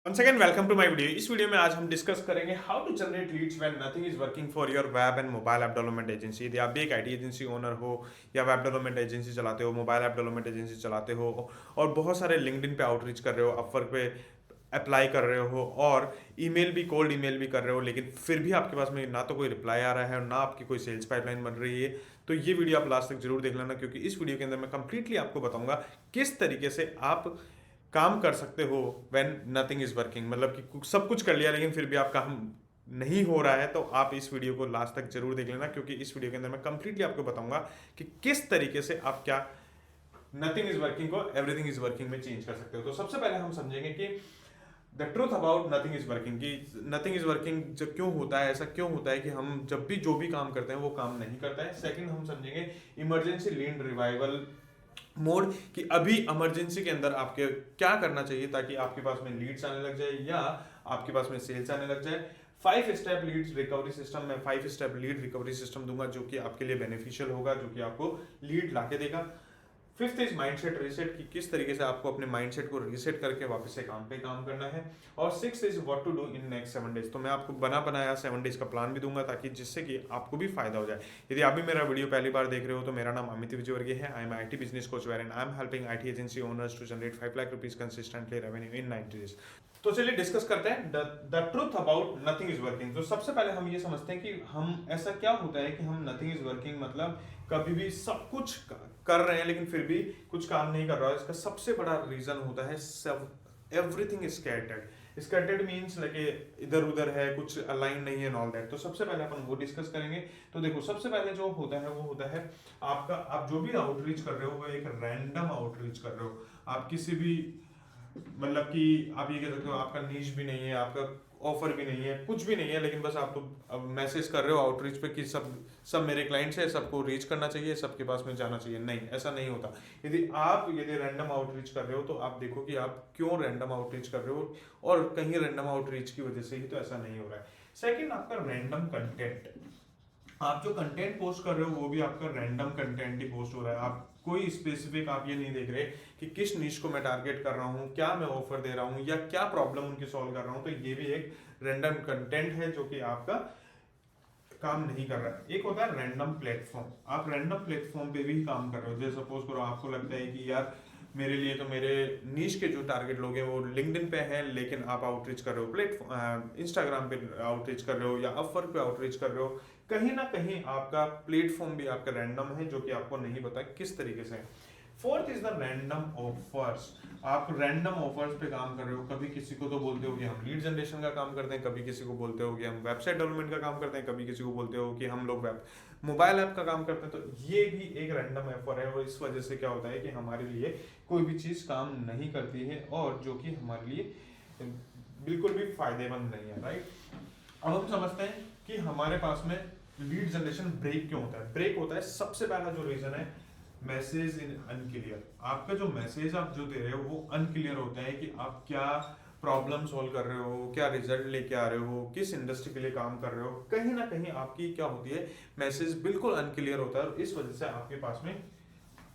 Once again, welcome to my video. इस video में आज हम डिस्कस करेंगे how to generate leads when nothing is working for your web and mobile app development agency. यदि आप भी एक आईटी एजेंसी ओनर हो या वेब डेवलपमेंट एजेंसी चलाते हो, मोबाइल ऐप डेवलपमेंट एजेंसी चलाते हो और बहुत सारे लिंक्डइन पे आउटरीच कर रहे हो, अपवर्क पे अप्लाई कर रहे हो और ईमेल भी, कोल्ड ईमेल भी कर रहे हो, लेकिन फिर भी आपके पास में ना तो कोई रिप्लाई आ रहा है और ना आपकी कोई सेल्स पाइपलाइन बन रही है, तो ये वीडियो आप लास्ट तक जरूर देख लेना, क्योंकि इस वीडियो के अंदर मैं कंप्लीटली आपको बताऊंगा किस तरीके से आप काम कर सकते हो व्हेन नथिंग इज वर्किंग। मतलब कि सब कुछ कर लिया लेकिन फिर भी आपका काम नहीं हो रहा है, तो आप इस वीडियो को लास्ट तक जरूर देख लेना, क्योंकि इस वीडियो के अंदर मैं कंप्लीटली आपको बताऊंगा कि किस तरीके से आप क्या नथिंग इज वर्किंग को एवरीथिंग इज वर्किंग में चेंज कर सकते हो। तो सबसे पहले हम समझेंगे कि the truth about nothing is working, कि नथिंग इज वर्किंग जब क्यों होता है, ऐसा क्यों होता है कि हम जब भी जो भी काम करते हैं वो काम नहीं करता है। सेकंड, हम समझेंगे इमरजेंसी लीड रिवाइवल मोड, कि अभी इमरजेंसी के अंदर आपके क्या करना चाहिए ताकि आपके पास में लीड्स आने लग जाए या आपके पास में सेल्स आने लग जाए। 5 स्टेप लीड्स रिकवरी सिस्टम, मैं 5 स्टेप लीड रिकवरी सिस्टम दूंगा जो कि आपके लिए बेनिफिशियल होगा, जो कि आपको लीड लाके देगा। फिफ्थ इज माइंडसेट रीसेट, कि किस तरीके से आपको अपने माइंडसेट को रीसेट करके वापस से काम पे काम करना है। और six is what to do in next 7 days, तो मैं आपको बना बनाया 7 डेज का प्लान भी दूंगा ताकि जिससे कि आपको भी फायदा हो जाए। यदि आप भी मेरा वीडियो पहली बार देख रहे हो तो मेरा नाम अमित विजयवर्गीय है। I am IT business coach where and I am helping IT agency owners to generate 5 lakh rupees consistently revenue in 90 days. तो चलिए डिस्कस करते हैं the truth about nothing is working. तो सबसे पहले हम ये समझते हैं कि हम ऐसा क्या होता है कि हम नथिंग इज वर्किंग मतलब कभी भी सब कुछ कर रहे हैं लेकिन फिर भी कुछ काम नहीं कर रहा है। इसका सबसे बड़ा रीजन होता है सब everything scattered. Scattered means like इधर उधर है, कुछ अलाइन नहीं है, ऑल दैट। तो सबसे पहले अपन वो डिस्कस करेंगे। तो देखो, सबसे पहले जो होता है वो होता है आपका, आप जो भी आउटरीच कर रहे हो वो एक रैंडम आउटरीच कर रहे हो। आप किसी भी, मतलब कि आप ये कह सकते हो आपका नीश भी नहीं है, आपका ऑफर भी नहीं है, कुछ भी नहीं है, लेकिन बस आप तो मैसेज कर रहे हो आउटरीच पे कि सब सब मेरे क्लाइंट्स है, सबको रीच करना चाहिए, सबके पास में जाना चाहिए। नहीं, ऐसा नहीं होता। यदि रैंडम आउटरीच कर रहे हो तो आप देखो कि आप क्यों रैंडम आउटरीच कर रहे हो, और कहीं रैंडम आउटरीच की वजह से ही तो ऐसा नहीं हो रहा है। सेकंड, आपका रैंडम कंटेंट। आप जो कंटेंट पोस्ट कर रहे हो वो भी आपका रैंडम कंटेंट ही पोस्ट हो रहा है। आप कोई स्पेसिफिक आप ये नहीं देख रहे कि किस निश को मैं टारगेट कर रहा हूँ, क्या मैं ऑफर दे रहा हूँ या क्या प्रॉब्लम उनकी सॉल्व कर रहा हूँ। तो ये भी एक रैंडम कंटेंट है जो कि आपका काम नहीं कर रहा है। एक होता है रैंडम प्लेटफॉर्म, आप रैंडम प्लेटफॉर्म पे भी काम कर रहे हो। जैसे सपोज करो आपको लगता है कि यार मेरे लिए तो मेरे नीश के जो टारगेट लोग हैं वो लिंक्डइन पे है, लेकिन आप आउटरीच कर रहे हो प्लेटफॉर्म इंस्टाग्राम पे आउटरीच कर रहे हो या अपवर्क पे आउटरीच कर रहे हो। कहीं ना कहीं आपका प्लेटफॉर्म भी आपका रैंडम है जो कि आपको नहीं पता किस तरीके से। Fourth is the random offers. आप रैंडम ऑफर्स पे काम कर रहे हो। कभी किसी को तो बोलते हो कि हम लीड जनरेशन का काम करते हैं, कभी किसी को बोलते हो कि हम वेबसाइट डेवलपमेंट का काम करते हैं, कभी किसी को बोलते हो कि हम लोग वेब मोबाइल ऐप का काम करते हैं। तो ये भी एक रैंडम ऑफर है, और इस वजह से क्या होता है कि हमारे लिए कोई भी चीज काम नहीं करती है और जो कि हमारे लिए बिल्कुल भी फायदेमंद नहीं है, राइट। अब हम समझते हैं कि हमारे पास में लीड जनरेशन ब्रेक क्यों होता है। ब्रेक होता है, सबसे पहला जो रीजन है, मैसेज इन अनक्लियर। आपका जो मैसेज आप जो दे रहे हो वो अनक्लियर होता है कि आप क्या प्रॉब्लम सॉल्व कर रहे हो, क्या रिजल्ट लेके आ रहे हो, किस इंडस्ट्री के लिए काम कर रहे हो। कहीं ना कहीं आपकी क्या होती है, मैसेज बिल्कुल अनक्लियर होता है और इस वजह से आपके पास में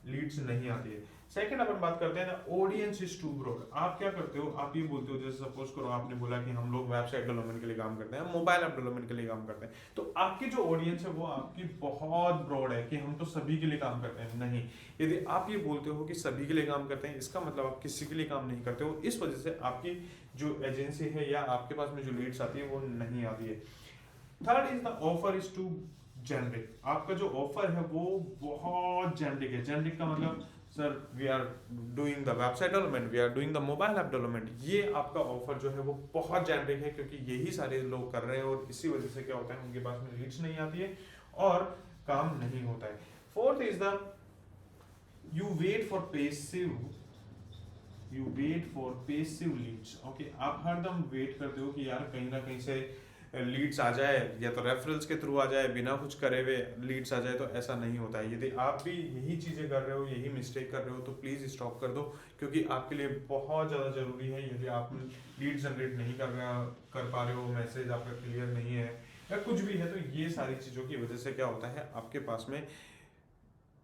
लीड्स नहीं आती है। सेकंड, अपन बात करते हैं ना, ऑडियंस इज टू ब्रॉड। आप क्या करते हो, आप ये बोलते हो, जैसे सपोज करो आपने बोला कि हम लोग वेबसाइट डेवलपमेंट के लिए काम करते हैं, मोबाइल ऐप डेवलपमेंट के लिए काम करते हैं, तो आपकी जो ऑडियंस है वो आपकी बहुत ब्रॉड है कि हम तो सभी के लिए काम करते हैं। नहीं, यदि आप ये बोलते हो कि सभी के लिए काम करते हैं, इसका मतलब आप किसी के लिए काम नहीं करते हो। इस वजह से आपकी जो एजेंसी है या आपके पास में जो लीड्स आती है वो नहीं आती है। Third is the offer is too generic. आपका जो ऑफर है वो बहुत जेनरिक है। जेनरिक का मतलब, sir we are doing the website development, we are doing the mobile app development. ये आपका ऑफर जो है वो बहुत जेनरिक है, क्योंकि यही सारे लोग कर रहे हैं और इसी वजह से क्या होता है, उनके पास में लीड्स नहीं आती है और काम नहीं होता है। Fourth is the you wait for passive, you wait for passive leads. Okay, आप हरदम वेट करते हो कि यार कहीं ना कहीं से लीड्स आ जाए, या तो रेफरल्स के थ्रू आ जाए, बिना कुछ करे हुए लीड्स आ जाए। तो ऐसा नहीं होता है। यदि आप भी यही चीज़ें कर रहे हो, यही मिस्टेक कर रहे हो, तो प्लीज़ स्टॉप कर दो, क्योंकि आपके लिए बहुत ज़्यादा ज़रूरी है। यदि आप लीड जनरेट नहीं कर पा रहे हो, मैसेज आपका क्लियर नहीं है या कुछ भी है, तो ये सारी चीज़ों की वजह से क्या होता है, आपके पास में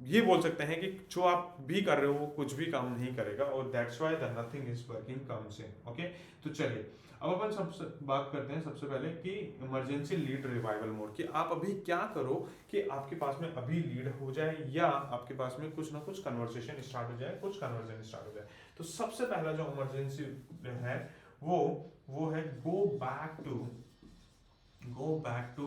ये बोल सकते हैं कि जो आप भी कर रहे हो वो कुछ भी काम नहीं करेगा, और that's why the nothing is working comes in. Okay, तो चलिए अब अपन सबसे बात करते हैं सबसे पहले कि इमरजेंसी लीड रिवाइवल मोड, कि आप अभी क्या करो कि आपके पास में अभी लीड हो जाए या आपके पास में कुछ ना कुछ कन्वर्सेशन स्टार्ट हो जाए, कुछ कन्वर्जन स्टार्ट हो जाए। तो सबसे पहला जो इमरजेंसी है वो है go back to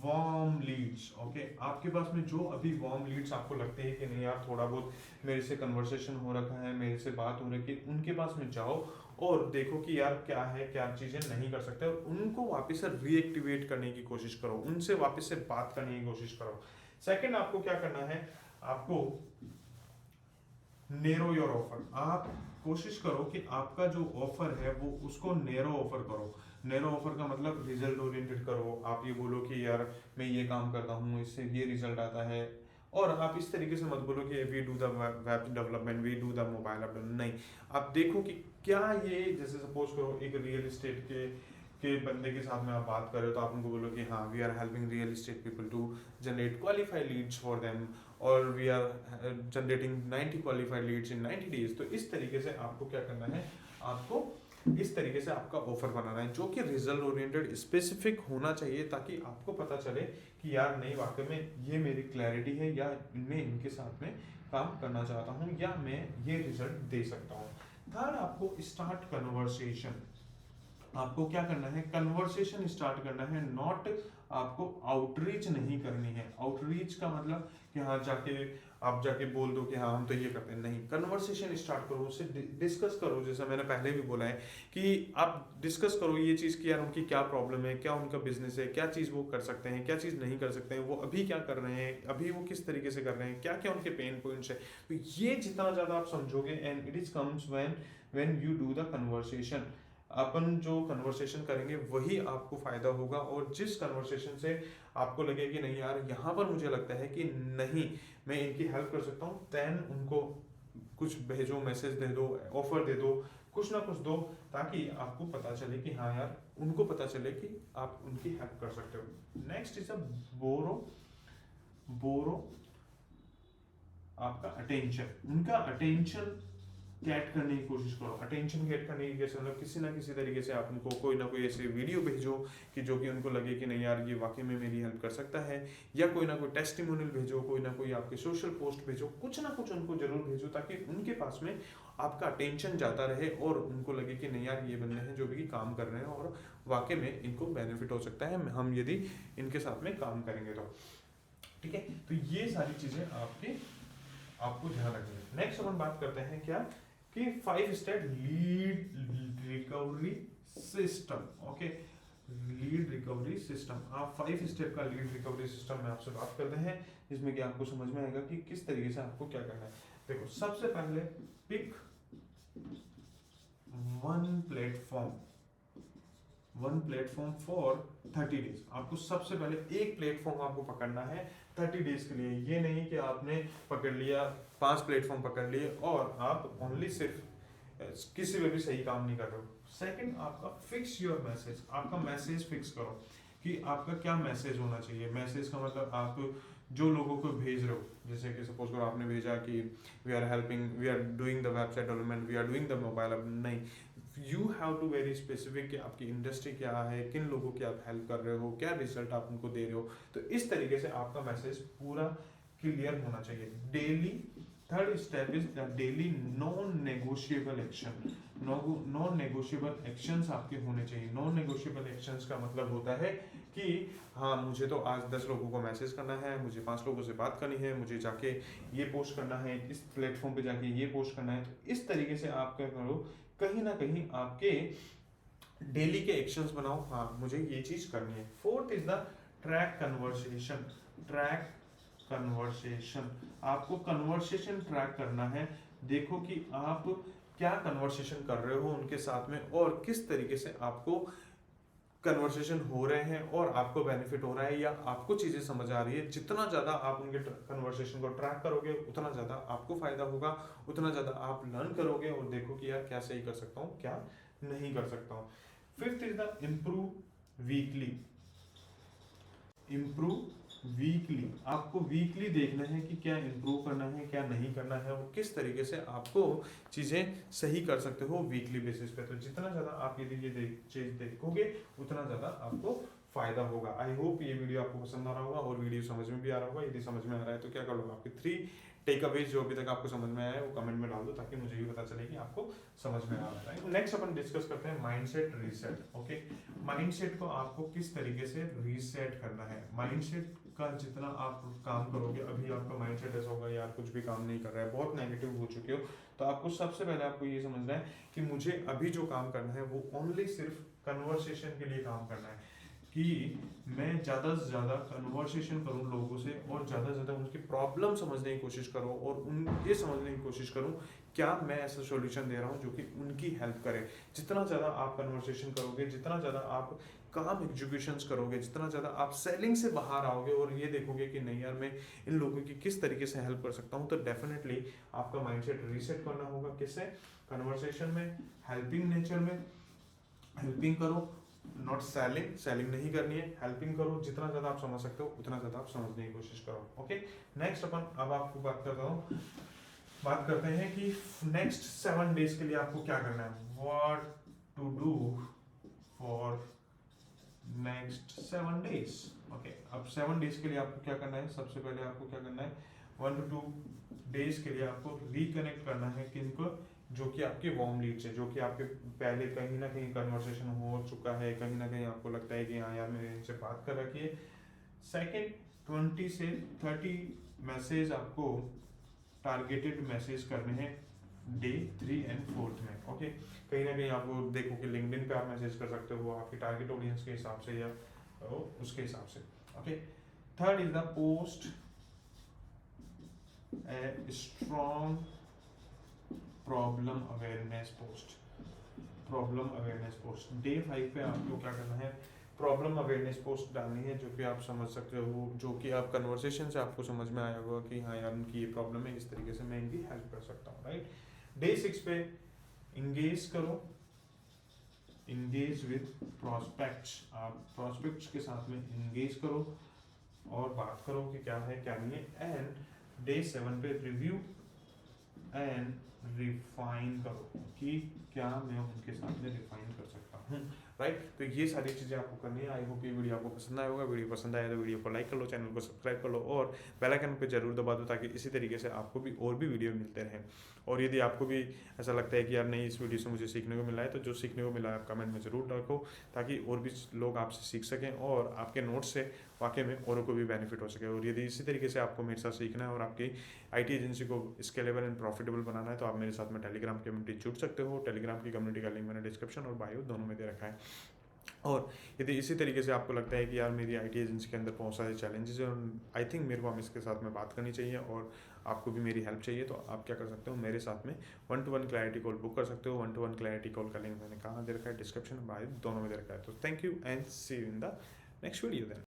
warm leads. Okay, आपके पास में जो अभी वार्म लीड्स आपको लगते हैं कि नहीं यार थोड़ा बहुत मेरे से कन्वर्सेशन हो रखा है, मेरे से बात हो रही है, उनके पास में जाओ और देखो कि यार क्या है, क्या चीजें नहीं कर सकते, और उनको वापस से रीएक्टिवेट करने की कोशिश करो, उनसे वापस से बात करने की कोशिश करो। सेकंड, आपको क्या करना है, आपको नेरो योर ऑफर। आप कोशिश करो कि आपका जो ऑफर है वो उसको नेरो ऑफर करो। नेरो ऑफर का मतलब रिजल्ट ओरिएंटेड करो। आप ये बोलो कि यार मैं ये काम करता हूँ, इससे ये रिजल्ट आता है, और आप इस तरीके से मत बोलो कि we do the web development, we do the mobile app. नहीं, आप देखो कि क्या ये, जैसे सपोज करो एक रियल एस्टेट के बंदे के साथ में आप बात कर रहे हो, तो आप उनको बोलो कि हाँ we are helping real estate people to generate qualified leads for them, और we are generating 90 qualified leads in 90 days. तो इस तरीके से आपको क्या करना है, आपको इस तरीके से आपका ऑफर बनाना है जो कि रिजल्ट ओरिएंटेड स्पेसिफिक होना चाहिए, ताकि आपको पता चले कि यार नहीं वाकई में ये मेरी क्लैरिटी है, या मैं इनके साथ में काम करना चाहता हूँ, या मैं ये रिजल्ट दे सकता हूँ। थर्ड, आपको स्टार्ट कन्वर्सेशन। आपको क्या करना है, कन्वर्सेशन स्टार्ट करना है, नॉट आपको आउटरीच नहीं करनी है। आउटरीच का मतलब कि हाँ जाके आप जाके बोल दो कि हाँ हम तो ये करते हैं, नहीं, कन्वर्सेशन स्टार्ट करो, उससे डिस्कस करो। जैसा मैंने पहले भी बोला है कि आप डिस्कस करो ये चीज़ कि यार उनकी क्या प्रॉब्लम है, क्या उनका बिजनेस है, क्या चीज़ वो कर सकते हैं, क्या चीज़ नहीं कर सकते हैं, वो अभी क्या कर रहे हैं, अभी वो किस तरीके से कर रहे हैं, क्या क्या उनके पेन पॉइंट्स है। तो ये जितना ज़्यादा आप समझोगे, and it is comes when you do the conversation. अपन जो कन्वर्सेशन करेंगे वही आपको फायदा होगा, और जिस कन्वर्सेशन से आपको लगे कि नहीं यार यहाँ पर मुझे लगता है कि नहीं मैं इनकी हेल्प कर सकता हूँ, देन उनको कुछ भेजो, मैसेज दे दो, ऑफर दे दो, कुछ ना कुछ दो, ताकि आपको पता चले कि हाँ यार उनको पता चले कि आप उनकी हेल्प कर सकते हो। नेक्स्ट इज अ बोरो आपका अटेंशन। उनका अटेंशन गेट करने की कोशिश करो। अटेंशन गेट करने की कैसे, मतलब किसी ना किसी तरीके से आप उनको कोई ना कोई ऐसे वीडियो भेजो कि जो कि उनको लगे कि नहीं यार ये वाकई में मेरी हेल्प कर सकता है, या कोई ना कोई टेस्टिमोनियल भेजो, कोई ना कोई आपके सोशल पोस्ट भेजो, कुछ ना कुछ उनको जरूर भेजो, ताकि उनके पास में आपका अटेंशन जाता रहे और उनको लगे कि नहीं यार ये बंदे हैं जो भी काम कर रहे हैं और वाकई में इनको बेनिफिट हो सकता है हम यदि इनके साथ में काम करेंगे तो। ठीक है, तो ये सारी चीजें आपको ध्यान रखनी है। नेक्स्ट अपन बात करते हैं क्या कि 5 step lead recovery system. Okay, lead recovery system. आप 5 स्टेप का लीड रिकवरी सिस्टम में आपसे बात करते हैं, जिसमें कि आपको समझ में आएगा कि किस तरीके से आपको क्या करना है। देखो, सबसे पहले pick one platform for 30 days. आपको सबसे पहले एक प्लेटफॉर्म आपको पकड़ना है 30 डेज के लिए। ये नहीं कि आपने पकड़ लिया 5 प्लेटफॉर्म पकड़ लिए और आप ओनली सिर्फ किसी में भी सही काम नहीं कर रहे हो। सेकंड, आपका फिक्स योर मैसेज। आपका मैसेज फिक्स करो कि आपका क्या मैसेज होना चाहिए। मैसेज का मतलब आप जो लोगों को भेज रहे हो, जैसे कि सपोज करो आपने भेजा कि we are doing the website development, we are doing the mobile app, नहीं, you have to very specific कि आपकी इंडस्ट्री क्या है, किन लोगों की आप हेल्प कर रहे हो, क्या रिजल्ट आप उनको दे रहे हो। तो इस तरीके से आपका मैसेज पूरा क्लियर होना चाहिए daily. Third step is daily non negotiable action. Non negotiable actions आपके होने चाहिए। नॉन नेगोशिएबल एक्शंस का मतलब होता है कि हाँ मुझे तो आज 10 लोगों को मैसेज करना है, मुझे 5 लोगों से बात करनी है, मुझे जाके ये पोस्ट करना है, इस प्लेटफॉर्म पे जाके ये पोस्ट करना है। तो इस तरीके से आप क्या करो, कहीं ना कहीं आपके डेली के एक्शंस बनाओ, हाँ मुझे ये चीज करनी है। Fourth is the track conversation. Track conversation, आपको कन्वर्सेशन ट्रैक करना है। देखो कि आप क्या कन्वर्सेशन कर रहे हो उनके साथ में, और किस तरीके से आपको कन्वर्सेशन हो रहे हैं और आपको बेनिफिट हो रहा है या आपको चीजें समझ आ रही है। जितना ज्यादा आप उनके कन्वर्सेशन को ट्रैक करोगे उतना ज्यादा आपको फायदा होगा, उतना ज्यादा आप लर्न करोगे और देखो कि यार क्या सही कर सकता हूँ, क्या नहीं कर सकता हूँ। Fifth is the improve weekly. Improve weekly, आपको वीकली देखना है कि क्या इम्प्रूव करना है, क्या नहीं करना है, और किस तरीके से आपको चीज़ें सही कर सकते हो वीकली बेसिस पे। तो जितना ज़्यादा आप यदि ये चीज़ देखोगे उतना ज़्यादा आपको फायदा होगा। आई होप ये वीडियो आपको पसंद आ रहा होगा और वीडियो समझ में भी आ रहा होगा। यदि समझ में आ रहा है तो क्या कर लो, आपके 3 टेक अवेज जो अभी तक आपको समझ में आया है वो कमेंट में डाल दो, ताकि मुझे भी पता चले कि आपको समझ में आ रहा है। नेक्स्ट अपन डिस्कस करते हैं माइंडसेट रीसेट। ओके, माइंडसेट को आपको किस तरीके से रीसेट करना है। माइंडसेट का जितना आप काम करोगे, अभी आपका माइंडसेट ऐसा होगा यार कुछ भी काम नहीं कर रहा है, बहुत नेगेटिव हो चुके हो, तो आपको सबसे पहले आपको ये समझना है कि मुझे अभी जो काम करना है वो ओनली सिर्फ कन्वर्सेशन के लिए काम करना है, कि मैं ज़्यादा से ज़्यादा कन्वर्सेशन करूँ लोगों से और ज़्यादा से ज़्यादा उनकी प्रॉब्लम समझने की कोशिश करूँ और उन ये समझने की कोशिश करूँ क्या मैं ऐसा सॉल्यूशन दे रहा हूँ जो कि उनकी हेल्प करे। जितना ज़्यादा आप कन्वर्सेशन करोगे, जितना ज़्यादा आप काम एग्जीक्यूशंस करोगे, जितना ज़्यादा आप सेलिंग से बाहर आओगे और ये देखोगे कि नहीं यार मैं इन लोगों की किस तरीके से हेल्प कर सकता हूँ, तो डेफिनेटली आपका माइंडसेट रीसेट करना होगा। किससे? कन्वर्सेशन में, हेल्पिंग नेचर में। हेल्पिंग करो, नॉट सेलिंग। सेलिंग नहीं करनी है, हेल्पिंग करो। जितना ज़्यादा आप समझ सकते हो उतना ज़्यादा आप समझने की कोशिश करो। ओके, नेक्स्ट अपन अब आपको बात करते हैं कि नेक्स्ट 7 डेज के लिए आपको क्या करना है, what to do for next 7 days. Okay, अब 7 डेज के लिए आपको क्या करना है, सबसे पहले आपको क्या करना है, 1 to 2 डेज के लिए आपको रिकनेक्ट करना है किनको, जो कि आपके वार्म लीड्स है, जो कि आपके पहले कहीं ना कहीं कन्वर्सेशन हो चुका है, कहीं ना कहीं आपको लगता है कि हाँ यार मैंने इनसे बात कर रखी है। सेकेंड, 20 से 30 मैसेज आपको टारगेटेड मैसेज करने हैं डे 3 and 4 में। ओके, कहीं ना कहीं आपको देखो कि लिंक्डइन पे आप मैसेज कर सकते हो आपकी टारगेट ऑडियंस के हिसाब से या उसके हिसाब से। Okay, third is the post a strong problem awareness post. Problem awareness post day 5 पे आपको क्या करना है, प्रॉब्लम अवेयरनेस पोस्ट डालनी है, जो कि आप समझ सकते हो, जो कि आप कन्वर्सेशन से आपको समझ में आया होगा कि हाँ यार उनकी ये प्रॉब्लम है, इस तरीके से मैं इनकी हेल्प कर सकता हूँ। राइट, डे 6 पे इंगेज करो, इंगेज विद प्रॉस्पेक्ट्स। आप प्रॉस्पेक्ट्स के साथ में इंगेज करो और बात करो कि क्या है क्या नहीं है। एंड डे 7 पे रिव्यू एंड रिफाइन करो कि क्या मैं उनके साथ में रिफाइन कर सकता हूँ। राइट, तो ये सारी चीज़ें आपको करनी है। आई होप ये वीडियो आपको पसंद आया होगा। वीडियो पसंद आया तो वीडियो को लाइक कर लो, चैनल को सब्सक्राइब कर लो और बेल आइकन पे जरूर दबा दो, ताकि इसी तरीके से आपको भी और भी वीडियो मिलते रहें। और यदि आपको भी ऐसा लगता है कि यार नहीं इस वीडियो से मुझे सीखने को मिला है, तो जो सीखने को मिला है आप कमेंट में ज़रूर रखो, ताकि और भी लोग आपसे सीख सकें और आपके नोट्स से वाकई में औरों को भी बेनिफिट हो सके। और यदि इसी तरीके से आपको मेरे साथ सीखना है और आपकी आईटी एजेंसी को स्केलेबल एंड प्रॉफिटेबल बनाना है, तो आप मेरे साथ में टेलीग्राम कम्युनिटी जुड़ सकते हो। टेलीग्राम की कम्युनिटी का लिंक मैंने डिस्क्रिप्शन और बायो दोनों में दे रखा है। और यदि इसी तरीके से आपको लगता है कि यार मेरी आईटी एजेंसी के अंदर बहुत सारे चैलेंजेस हैं और आई थिंक मेरे को हम इसके साथ में बात करनी चाहिए और आपको भी मेरी हेल्प चाहिए, तो आप क्या कर सकते हो, मेरे साथ में 1-to-1 क्लैरिटी कॉल बुक कर सकते हो। 1-to-1 क्लैरिटी कॉल का लिंक मैंने कहाँ दे रखा है, डिस्क्रिप्शन बायो दोनों में दे रखा है। तो thank you and see you in the next video then.